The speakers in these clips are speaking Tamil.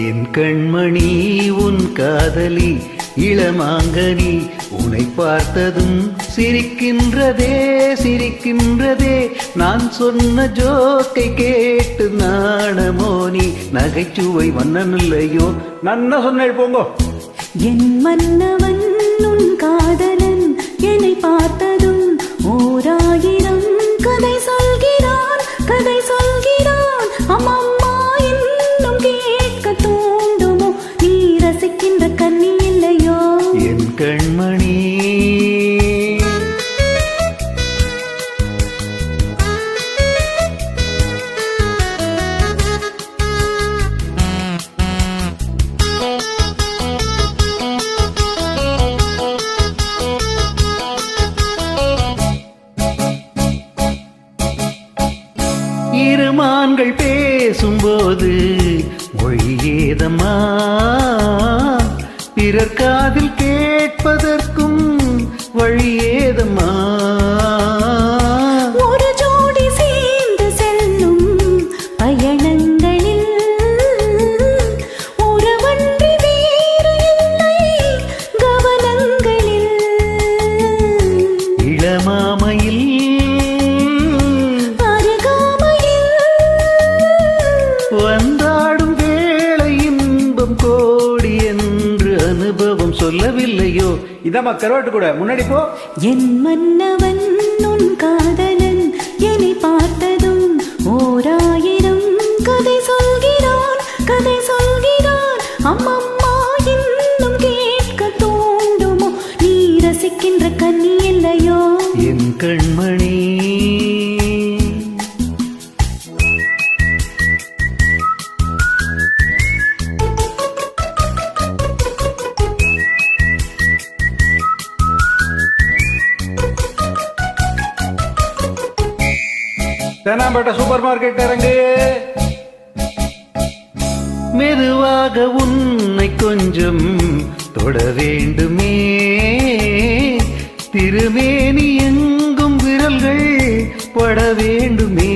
என் கண்மணி உன் காதலி இளமாங்கனி உன்னை பார்த்ததும் சிரிக்கின்றதே சிரிக்கின்றதே நான் சொன்ன ஜோக்கை கேட்டு நாணமோ நீ நகைச்சுவை மன்னனில்லையோ நன்ன சொன்னேன் போங்கோ என் மன்னவன் உன் காதலன் என்னை பார்த்ததும் ஓராயிரம் கதை சொல்கிறான் கதை சொல்கிறான் அம்மம்மா இன்னும் கேட்க தூண்டுமோ நீ ரசிக்கின்ற கண்ணி இல்லையோ என் கண்மணி இருமான்கள் பேசும்போது மொழியேதம்மா பிறர் காதில் கேட்பதற்கும் வழியேதம்மா ஒரு ஜோடி சேர்ந்து செல்லும் பயணங்களில் உறவன்றி வேறு இல்லை கவனங்களில் இளமாமையில் வந்தாடும் வேளை இன்பம் கோடி என்று அனுபவம் சொல்லவில்லையோ இதமா கருவாட்டு கூட முன்னாடி போ என் மன்னவன் உன் காதலன் என்னை பார்த்ததும் ஓராயிரம் கதை சொல்கிறான் கதை சொல்கிறான் அம்மம்மா இன்னும் கேட்க தூண்டுமோ நீ ரசிக்கின்ற கண்ணி இல்லையோ என் கண்மணி தேனாம்பேட்டை சூப்பர் மார்க்கெட் இறங்கு மெதுவாக உன்னை கொஞ்சம் தொட வேண்டுமே திருமேனி எங்கும் விரல்கள் பட வேண்டுமே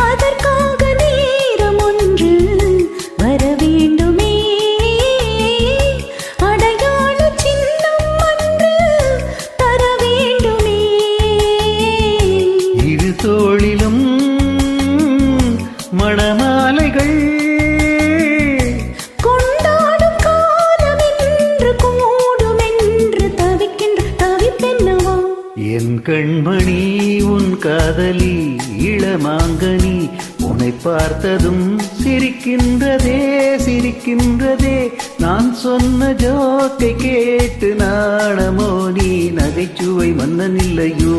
அதற்காக நேரம் ஒன்று வர வேண்டுமே அடையாள சின்னம் ஒன்று தர வேண்டுமே இரு தோளிலும் மணமாலைகள் கொண்டாடும் காலம் என்று கூடும் என்று தவிக்கின்ற தவிப்பென்னவா என் கண்மணி உன் காதலி இளமாங்கனி உன்னை பார்த்ததும் சிரிக்கின்றதே சிரிக்கின்றதே நான் சொன்ன ஜோக்கை கேட்டு நாணமோ நீ நகைச்சுவை மன்னனில்லையோ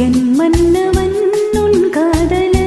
என் மன்னவன் உன் காதலன்